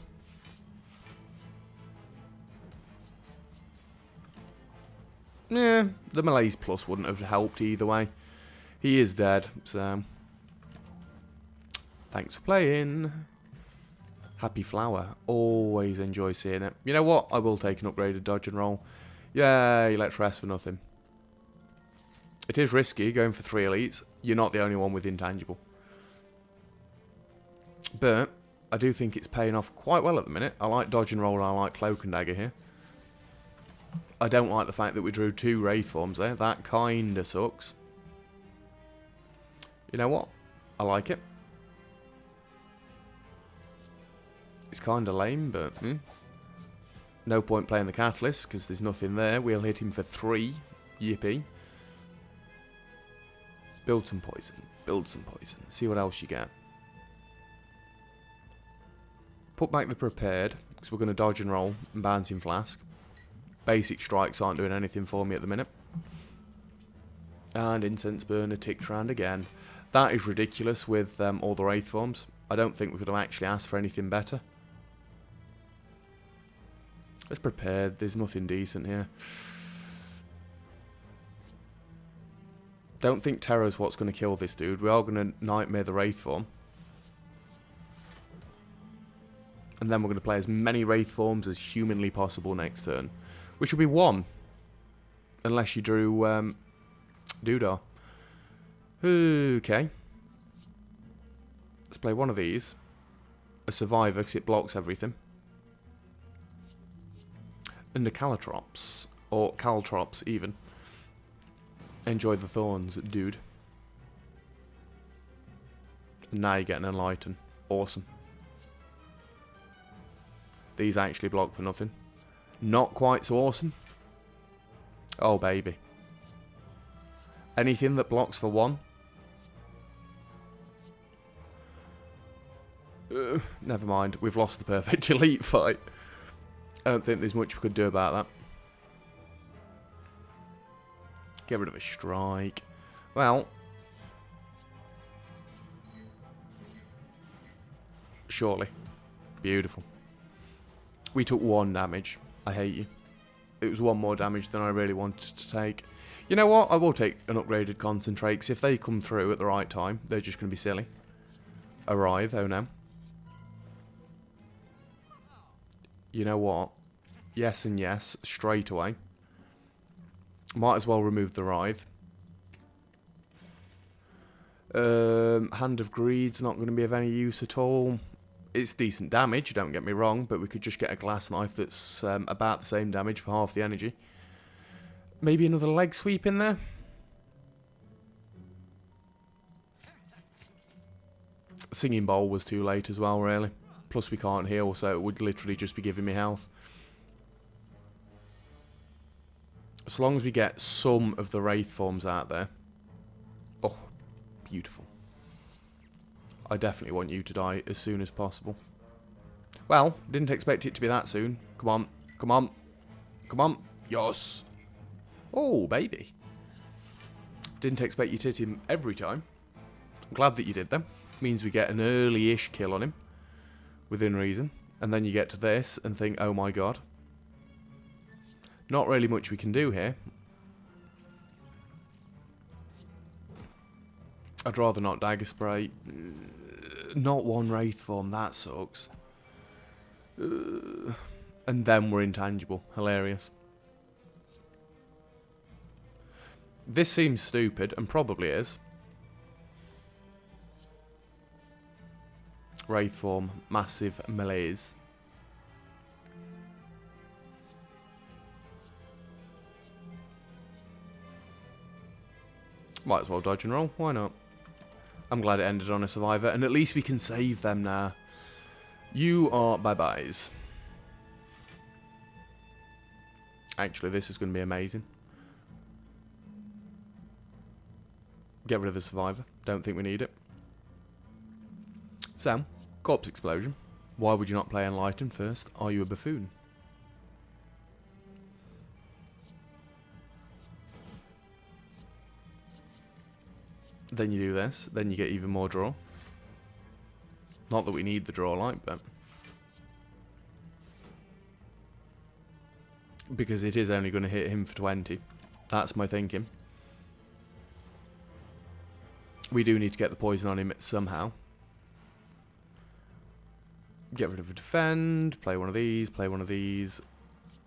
Yeah, the Malaise Plus wouldn't have helped either way. He is dead, so... Thanks for playing. Happy Flower. Always enjoy seeing it. You know what? I will take an upgraded dodge and roll. Yay, let's rest for nothing. It is risky going for 3 elites. You're not the only one with Intangible. But I do think it's paying off quite well at the minute. I like dodge and roll and I like cloak and dagger here. I don't like the fact that we drew 2 Wraith forms there. That kinda sucks. You know what? I like it. It's kinda lame, but no point playing the Catalyst because there's nothing there. We'll hit him for 3. Yippee. Build some poison. Build some poison. See what else you get. Put back the prepared because we're going to dodge and roll and bouncing flask. Basic strikes aren't doing anything for me at the minute. And incense burner ticked round again. That is ridiculous with all the Wraith forms. I don't think we could have actually asked for anything better. Let's prepare. There's nothing decent here. Don't think Terror's what's going to kill this dude. We are going to Nightmare the Wraith form. And then we're going to play as many Wraith forms as humanly possible next turn. Which will be 1. Unless you drew Doodah. Okay. Let's play one of these. A Survivor, because it blocks everything. And a Calatrops. Or Caltrops, even. Enjoy the thorns, dude. And now you get an Enlighten. Awesome. These actually block for nothing. Not quite so awesome. Oh, baby. Anything that blocks for 1. Never mind. We've lost the perfect elite fight. I don't think there's much we could do about that. Get rid of a strike. Well. Surely. Beautiful. We took 1 damage. I hate you. It was 1 more damage than I really wanted to take. You know what? I will take an upgraded concentrate, 'cause if they come through at the right time, they're just going to be silly. Arrive, oh no. You know what? Yes and yes, straight away. Might as well remove the Writhe. Hand of Greed's not going to be of any use at all. It's decent damage, don't get me wrong, but we could just get a glass knife that's about the same damage for half the energy. Maybe another leg sweep in there? Singing Bowl was too late as well, really. Plus we can't heal, so it would literally just be giving me health. As long as we get some of the Wraith forms out there. Oh, beautiful. I definitely want you to die as soon as possible. Well, didn't expect it to be that soon. Come on, come on, come on. Yes. Oh, baby. Didn't expect you to hit him every time. Glad that you did then. Means we get an early-ish kill on him. Within reason. And then you get to this and think, oh my god. Not really much we can do here. I'd rather not Dagger Spray. Not 1 Wraith form, that sucks. And then we're Intangible. Hilarious. This seems stupid, and probably is. Wraith form, massive malaise. Might as well dodge and roll, why not? I'm glad it ended on a Survivor, and at least we can save them now. You are bye-byes. Actually, this is going to be amazing. Get rid of the Survivor. Don't think we need it. So, Corpse Explosion. Why would you not play Enlighten first? Are you a buffoon? Then you do this. Then you get even more draw. Not that we need the draw like, but... because it is only going to hit him for 20. That's my thinking. We do need to get the poison on him somehow. Get rid of a defend, play one of these, play one of these.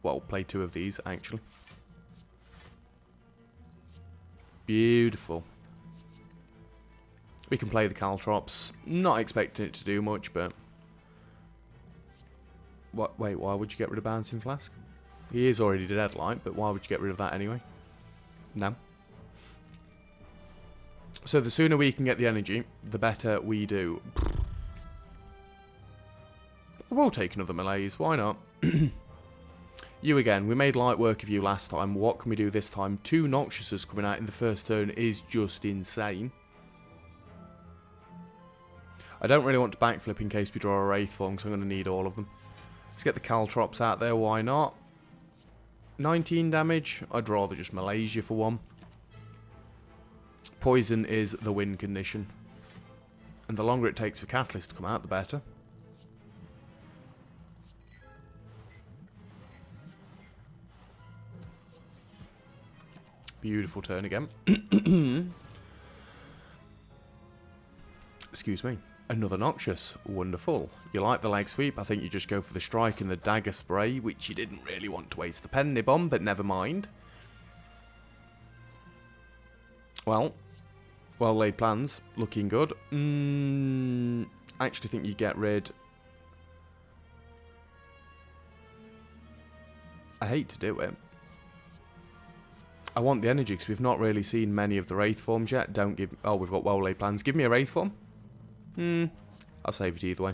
Well, play two of these, actually. Beautiful. We can play the Caltrops. Not expecting it to do much, but... what? Wait, why would you get rid of Bouncing Flask? He is already deadlight, but why would you get rid of that anyway? No. So the sooner we can get the energy, the better we do. We'll take another Malaise, why not? You again, we made light work of you last time. What can we do this time? 2 Noxiouses coming out in the first turn is just insane. I don't really want to backflip in case we draw a Wraith form, because I'm going to need all of them. Let's get the Caltrops out there, why not? 19 damage. I'd rather just Malaise you for 1. Poison is the win condition. And the longer it takes for Catalyst to come out, the better. Beautiful turn again. Excuse me. Another Noxious. Wonderful. You like the leg sweep? I think you just go for the strike and the dagger spray, which you didn't really want to waste the penny bomb, but never mind. Well laid plans. Looking good. I actually think you get rid... I hate to do it. I want the energy because we've not really seen many of the Wraith forms yet. Don't give... oh, we've got well laid plans. Give me a Wraith form. I'll save it either way.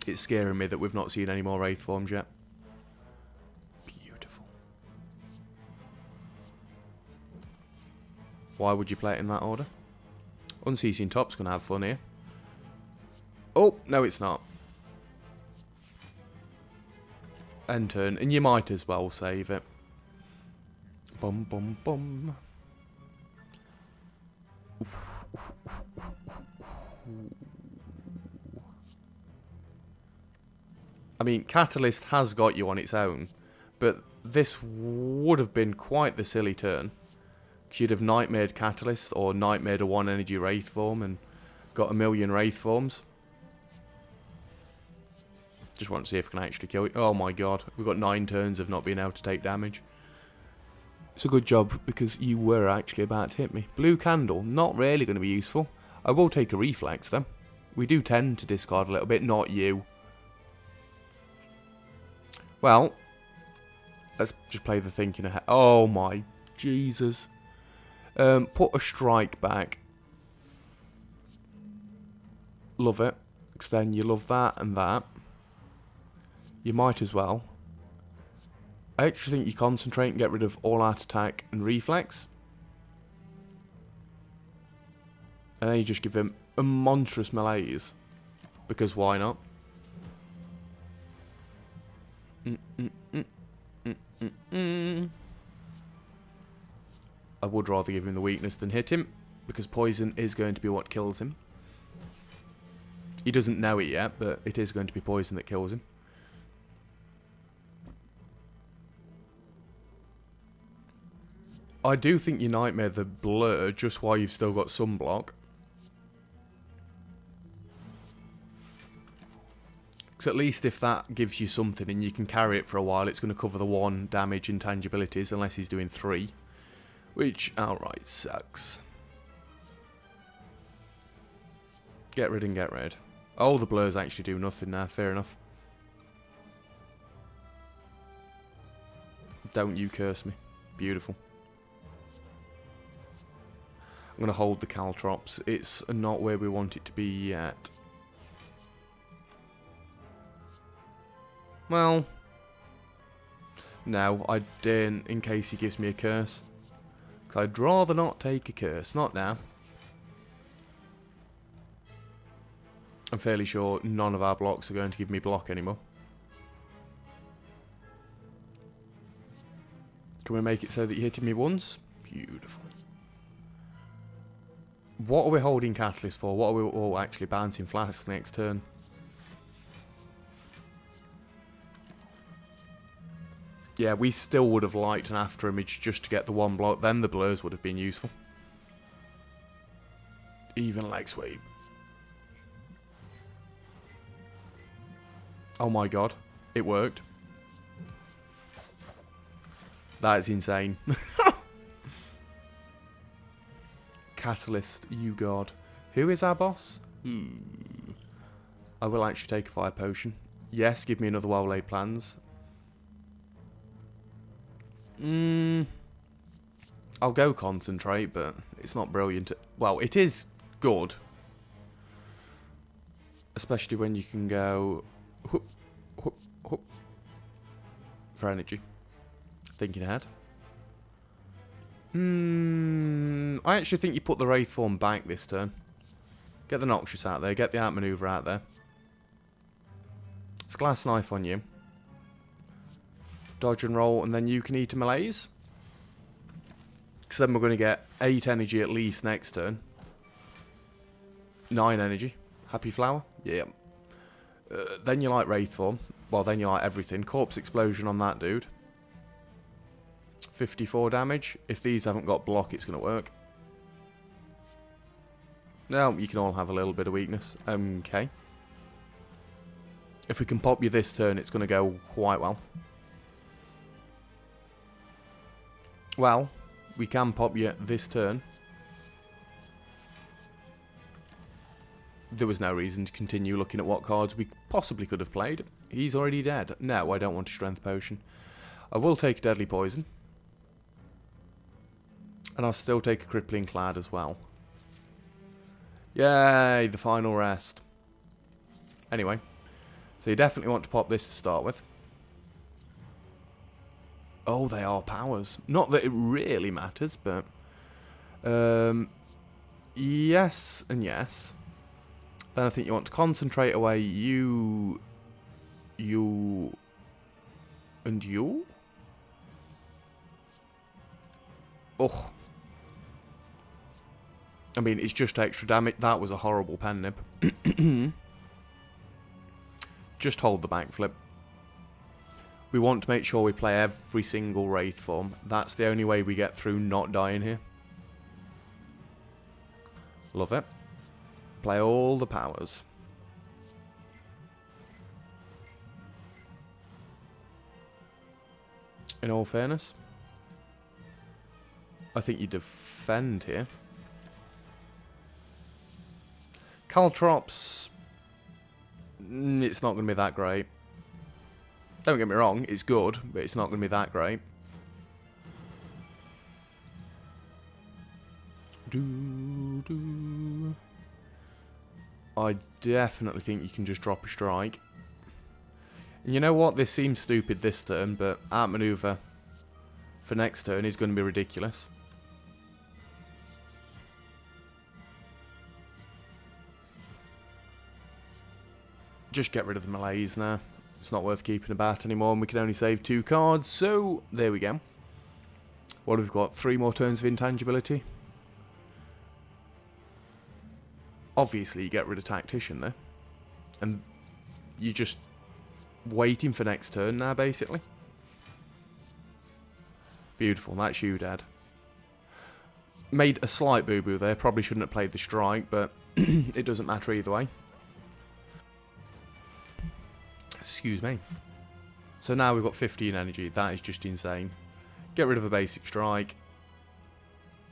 It's scaring me that we've not seen any more Wraith forms yet. Beautiful. Why would you play it in that order? Unceasing Top's going to have fun here. Oh, no it's not. End turn, and you might as well save it. Bum bum bum. I mean, Catalyst has got you on its own, but this would have been quite the silly turn. Because you'd have Nightmared Catalyst or Nightmared a 1 energy Wraith form and got a million Wraith forms. Just want to see if I can actually kill it. Oh my god, we've got 9 turns of not being able to take damage. It's a good job because you were actually about to hit me. Blue Candle, not really going to be useful. I will take a Reflex though. We do tend to discard a little bit, not you. Well, let's just play the thinking ahead. Oh my Jesus. Put a strike back. Love it. Extend, you love that and that. You might as well. I actually think you concentrate and get rid of all out attack and reflex. And then you just give him a monstrous malaise. Because why not? I would rather give him the weakness than hit him. Because poison is going to be what kills him. He doesn't know it yet, but it is going to be poison that kills him. I do think you Nightmare the Blur just while you've still got Sunblock. Because at least if that gives you something and you can carry it for a while, it's going to cover the 1 damage intangibilities unless he's doing 3. Which outright sucks. Get rid and get rid. Oh, the blurs actually do nothing now, fair enough. Don't you curse me. Beautiful. I'm going to hold the Caltrops. It's not where we want it to be yet. Well, no, I didn't, in case he gives me a curse. Because I'd rather not take a curse. Not now. I'm fairly sure none of our blocks are going to give me block anymore. Can we make it so that you're hitting me once? Beautiful. What are we holding Catalyst for? What are we all actually bouncing Flask next turn? Yeah, we still would have liked an after image just to get the one block. Then the blurs would have been useful. Even leg sweep. Oh my god. It worked. That is insane. Catalyst, you god. Who is our boss? I will actually take a fire potion. Yes, give me another well-laid plans. I'll go concentrate, but it's not brilliant. Well, it is good. Especially when you can go whoop, whoop, whoop, for energy. Thinking ahead. I actually think you put the Wraith form back this turn. Get the Noxious out there, get the outmaneuver out there. It's Glass Knife on you. Dodge and roll, and then you can eat a malaise. Because then we're going to get 8 energy at least next turn. 9 energy. Happy flower? Yeah. Then you like Wraith form. Well, then you like everything. Corpse Explosion on that dude. 54 damage. If these haven't got block, it's going to work. Now, you can all have a little bit of weakness. Okay. If we can pop you this turn, it's going to go quite well. Well, we can pop you this turn. There was no reason to continue looking at what cards we possibly could have played. He's already dead. No, I don't want a Strength Potion. I will take a Deadly Poison. And I'll still take a Crippling Clad as well. Yay, the final rest. Anyway, so you definitely want to pop this to start with. Oh, they are powers. Not that it really matters, but... yes and yes. Then I think you want to concentrate away you... and you? Ugh. I mean, it's just extra damage. That was a horrible pen nib. Just hold the backflip. We want to make sure we play every single Wraith form. That's the only way we get through not dying here. Love it. Play all the powers. In all fairness, I think you defend here. Caltrops, it's not going to be that great. Don't get me wrong, it's good, but it's not going to be that great. I definitely think you can just drop a strike. And you know what? This seems stupid this turn, but outmaneuver for next turn is going to be ridiculous. Just get rid of the malaise now. It's not worth keeping about anymore, and we can only save 2 cards, so there we go. What have we got? 3 more turns of intangibility. Obviously, you get rid of Tactician there. And you're just waiting for next turn now, basically. Beautiful, that's you, Dad. Made a slight boo-boo there. Probably shouldn't have played the strike, but it doesn't matter either way. Excuse me. So now we've got 15 energy. That is just insane. Get rid of a basic strike.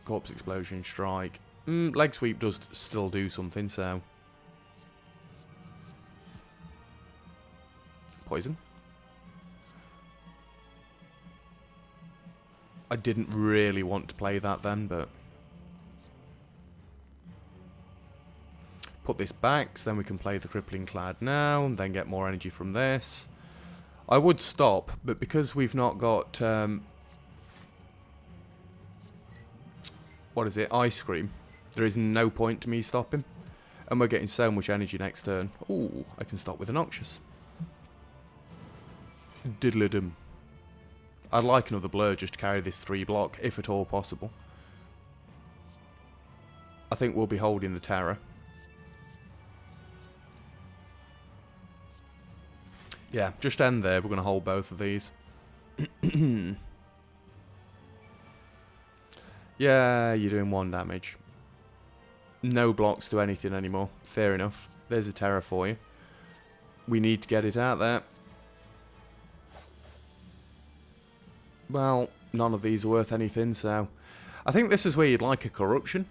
Corpse Explosion strike. Leg sweep does still do something, so... Poison. I didn't really want to play that then, but... Put this back, so then we can play the Crippling Clad now, and then get more energy from this. I would stop, but because we've not got... what is it? Ice Cream. There is no point to me stopping. And we're getting so much energy next turn. Ooh, I can stop with a Noxious. Diddle-dum. I'd like another blur just to carry this 3 block, if at all possible. I think we'll be holding the Terror. Yeah, just end there. We're going to hold both of these. Yeah, you're doing 1 damage. No blocks do anything anymore. Fair enough. There's a Terror for you. We need to get it out there. Well, none of these are worth anything, so... I think this is where you'd like a corruption.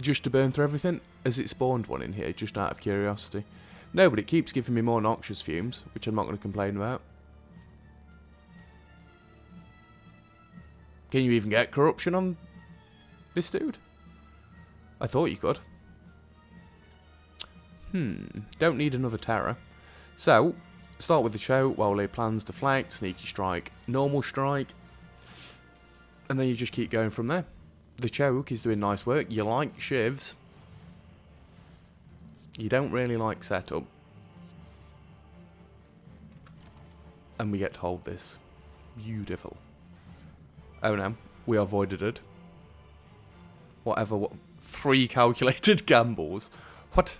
Just to burn through everything. Has it spawned one in here, just out of curiosity? No, but it keeps giving me more noxious fumes, which I'm not going to complain about. Can you even get corruption on this dude? I thought you could. Don't need another Terror. So, start with the choke, well laid plans, deflect, sneaky strike, normal strike. And then you just keep going from there. The choke is doing nice work. You like shivs. You don't really like setup. And we get to hold this. Beautiful. Oh no, we are voided it. Whatever, what? 3 calculated gambles. What?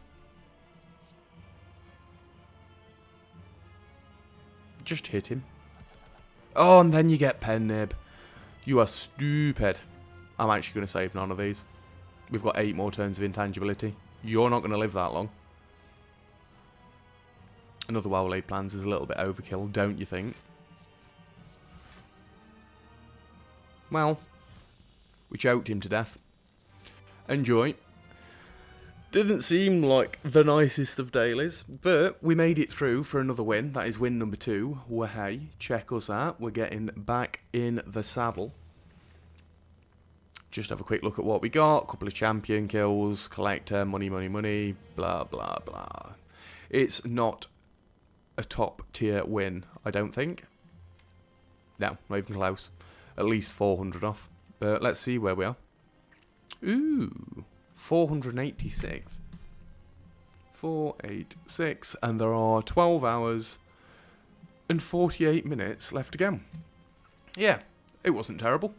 Just hit him. Oh, and then you get pen nib. You are stupid. I'm actually going to save none of these. We've got 8 more turns of intangibility. You're not going to live that long. Another well-laid plans is a little bit overkill, don't you think? Well, we choked him to death. Enjoy. Didn't seem like the nicest of dailies, but we made it through for another win. That is win number 2. Well, hey, check us out. We're getting back in the saddle. Just have a quick look at what we got. A couple of champion kills, collector, money, money, money, blah, blah, blah. It's not a top tier win, I don't think. No, not even close. At least 400 off. But let's see where we are. Ooh, 486. 486. And there are 12 hours and 48 minutes left to go. Yeah, it wasn't terrible.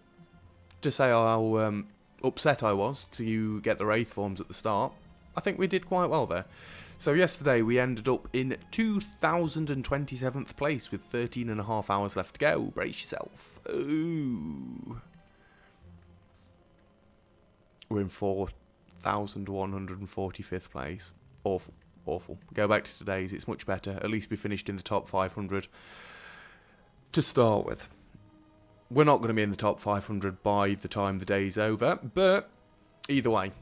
To say how upset I was to get the Wraith forms at the start, I think we did quite well there. So yesterday we ended up in 2027th place with 13.5 hours left to go. Brace yourself. Ooh. We're in 4,145th place. Awful. Awful. Go back to today's. It's much better. At least we finished in the top 500 to start with. We're not going to be in the top 500 by the time the day's over. But either way,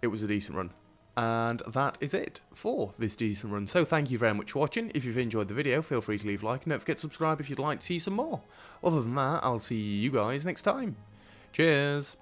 it was a decent run. And that is it for this decent run. So thank you very much for watching. If you've enjoyed the video, feel free to leave a like. And don't forget to subscribe if you'd like to see some more. Other than that, I'll see you guys next time. Cheers.